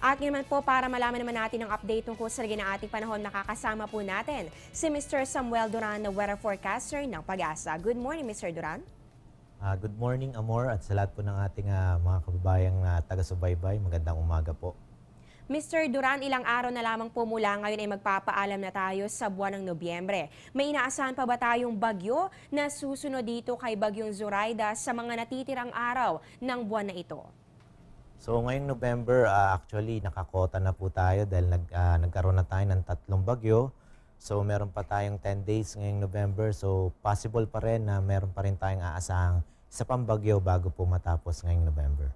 At ngayon naman po, para malaman naman natin ang update tungkol sa lagay ng ating panahon, makakasama po natin si Mr. Samuel Duran na weather forecaster ng Pag-asa. Good morning, Mr. Duran. Good morning, Amor, at sa lahat po ng ating mga kababayang taga-subaybay. Magandang umaga po. Mr. Duran, ilang araw na lamang po mula ngayon ay magpapaalam na tayo sa buwan ng Nobyembre. May inaasahan pa ba tayong bagyo na susunod dito kay Bagyong Zoraida sa mga natitirang araw ng buwan na ito? So ngayong November, actually nakakota na po tayo dahil nagkaroon na tayo ng 3 bagyo. So meron pa tayong 10 days ngayong November. So possible pa rin na meron pa rin tayong aasahang isa pang bagyo bago po matapos ngayong November.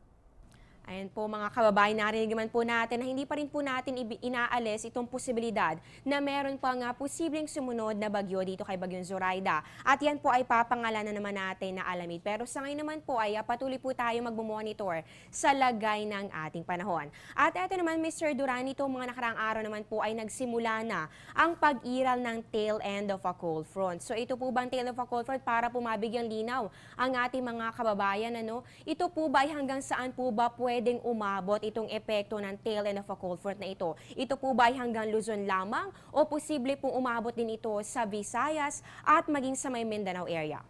Ayan po mga kababayan, narinig naman po natin na hindi pa rin po natin inaalis itong posibilidad na meron pa nga posibleng sumunod na bagyo dito kay Bagyong Zoraida. At yan po ay papangalanan naman natin na alamid. Pero sa ngayon naman po ay patuloy po tayo magmumonitor sa lagay ng ating panahon. At eto naman Mr. Duran, itong mga nakaraang araw naman po ay nagsimula na ang pag-iral ng tail end of a cold front. So ito po ba ang tail of a cold front para po mabigyang linaw ang ating mga kababayan? Ito po ba ay hanggang saan po ba pwedeng umabot itong epekto ng tail end of a cold front na ito? Ito po ba ay hanggang Luzon lamang o posible pong umabot din ito sa Visayas at maging sa may Mindanao area?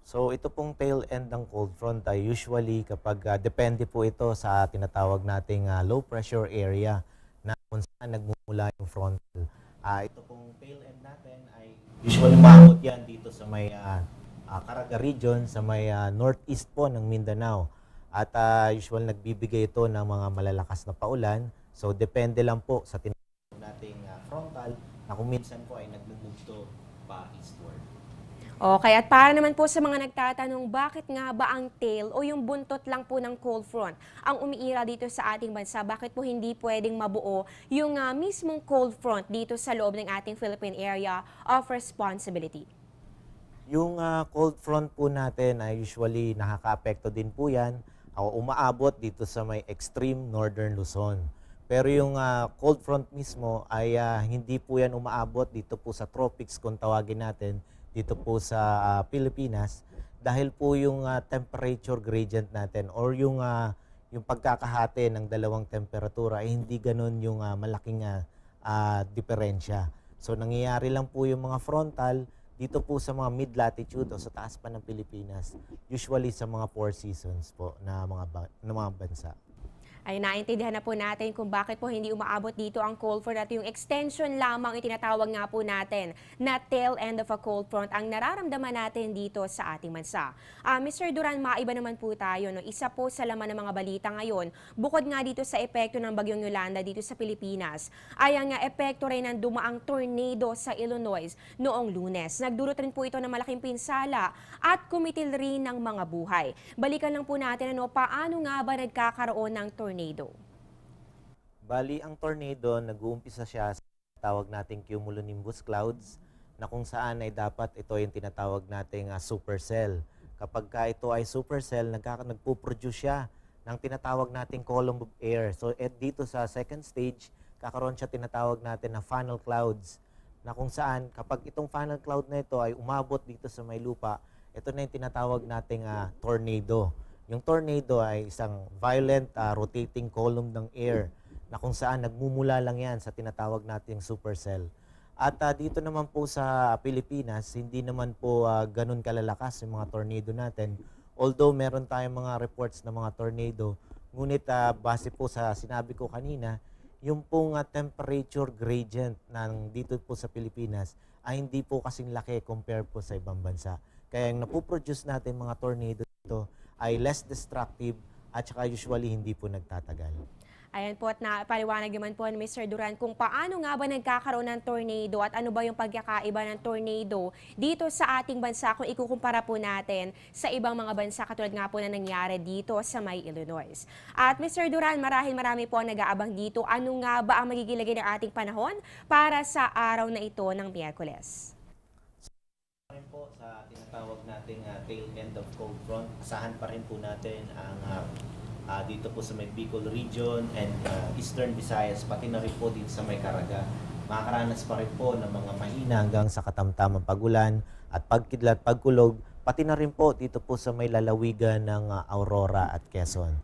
So ito pong tail end ng cold front ay usually kapag depende po ito sa tinatawag nating low pressure area na kung saan nagmumula yung frontal. Ito pong tail end natin ay usually umabot yan dito sa may Caraga region, sa may northeast po ng Mindanao. At usual nagbibigay ito ng mga malalakas na paulan. So depende lang po sa tinatawag nating frontal na kung minsan po ay nagmumugto pa eastward. Okay, at para naman po sa mga nagtatanong, bakit nga ba ang tail o yung buntot lang po ng cold front ang umiira dito sa ating bansa? Bakit po hindi pwedeng mabuo yung mismong cold front dito sa loob ng ating Philippine Area of Responsibility? Yung cold front po natin ay usually nakaka-apekto din po yan o umaabot dito sa may extreme northern Luzon. Pero yung cold front mismo ay hindi po yan umaabot dito po sa tropics kung tawagin natin dito po sa Pilipinas dahil po yung temperature gradient natin or yung pagkakahati ng dalawang temperatura ay hindi ganun yung malaking diferensya. So nangyayari lang po yung mga frontal dito po sa mga mid-latitude o sa taas pa ng Pilipinas, usually sa mga 4 seasons po na mga bansa. Ay naintindihan na po natin kung bakit po hindi umaabot dito ang cold front at yung extension lamang yung tinatawag nga po natin na tail end of a cold front ang nararamdaman natin dito sa ating bansa. Mr. Duran, maiba naman po tayo. No? Isa po sa laman ng mga balita ngayon, bukod nga dito sa epekto ng Bagyong Yolanda dito sa Pilipinas, ay ang epekto rin ng dumaang tornado sa Illinois noong Lunes. Nagdulot rin po ito ng malaking pinsala at kumitil rin ng mga buhay. Balikan lang po natin paano nga ba nagkakaroon ng tornado? Bali, ang tornado, nag-uumpisa siya sa tawag nating cumulonimbus clouds na kung saan ay dapat ito yung tinatawag nating supercell. Kapag ito ay supercell, nagpo-produce siya ng tinatawag nating column of air. So dito sa second stage, kakaroon siya tinatawag natin na funnel clouds na kung saan kapag itong funnel cloud na ito ay umabot dito sa may lupa, ito na yung tinatawag nating tornado. Yung tornado ay isang violent rotating column ng air na kung saan nagmumula lang yan sa tinatawag nating supercell. At dito naman po sa Pilipinas, hindi naman po ganun kalalakas yung mga tornado natin. Although meron tayong mga reports ng mga tornado, ngunit base po sa sinabi ko kanina, yung pong temperature gradient ng dito po sa Pilipinas ay hindi po kasing laki compare po sa ibang bansa. Kaya yung napoproduce natin mga tornado dito ay less destructive at saka usually hindi po nagtatagal. Ayan po, at napaliwanag naman po ni Mr. Duran kung paano nga ba nagkakaroon ng tornado at ano ba yung pagkakaiba ng tornado dito sa ating bansa kung ikukumpara po natin sa ibang mga bansa katulad nga po na nangyari dito sa may Illinois. At Mr. Duran, marami po ang nag-aabang dito. Ano nga ba ang magiging lagay ng ating panahon para sa araw na ito ng Miyerkules? Rin po sa tinatawag nating tail end of cold front, asahan pa rin po natin ang dito po sa may Bicol region and Eastern Visayas, pati na rin po dito sa may Caraga. Makakaranas pa rin po ng mga mahina hanggang sa katamtamang pagulan at pagkidlat, pagkulog, pati na rin po dito po sa may lalawigan ng Aurora at Quezon.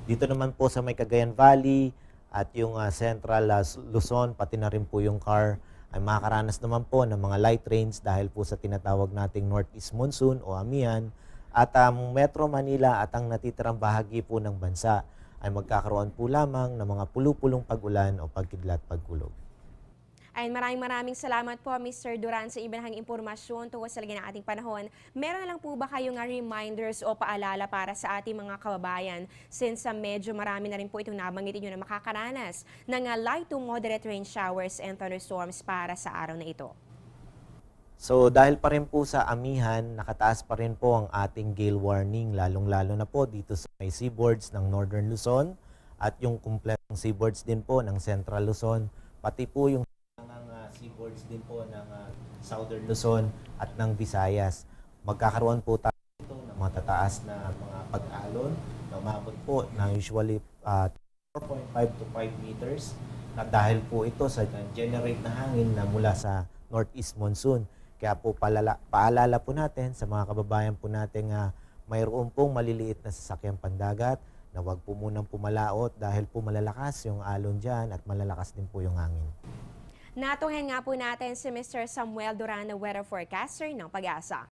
Dito naman po sa may Cagayan Valley, at yung Central Luzon, pati na rin po yung CAR ay makakaranas naman po ng mga light rains dahil po sa tinatawag nating Northeast Monsoon o Amihan. At ang Metro Manila at ang natitirang bahagi po ng bansa ay magkakaroon po lamang ng mga pulu-pulong pag-ulan o pagkidlat pagkulog. Ay maraming salamat po Mr. Duran sa ibahang impormasyon tungkol sa lagay ng ating panahon. Meron na lang po ba kayong reminders o paalala para sa ating mga kababayan since medyo marami na rin po itong nabanggit inyo na makakaranas ng light to moderate rain showers and thunderstorms para sa araw na ito? So dahil pa rin po sa amihan, nakataas pa rin po ang ating gale warning, lalong-lalo na po dito sa may seaboards ng Northern Luzon at yung kumpletong seaboards din po ng Central Luzon, pati po yung seaboards din po ng Southern Luzon at ng Visayas. Magkakaroon po tayo dito ng matataas na mga pag-alon na umabot po na usually 4.5 to 5 meters na dahil po ito sa generate na hangin na mula sa Northeast Monsoon. Kaya po paalala po natin sa mga kababayan po natin mayroon pong maliliit na sasakyang pandagat na huwag po munang pumalaot dahil po malalakas yung alon dyan at malalakas din po yung hangin. Natunghen nga po natin si Mr. Samuel Duran na weather forecaster ng Pag-asa.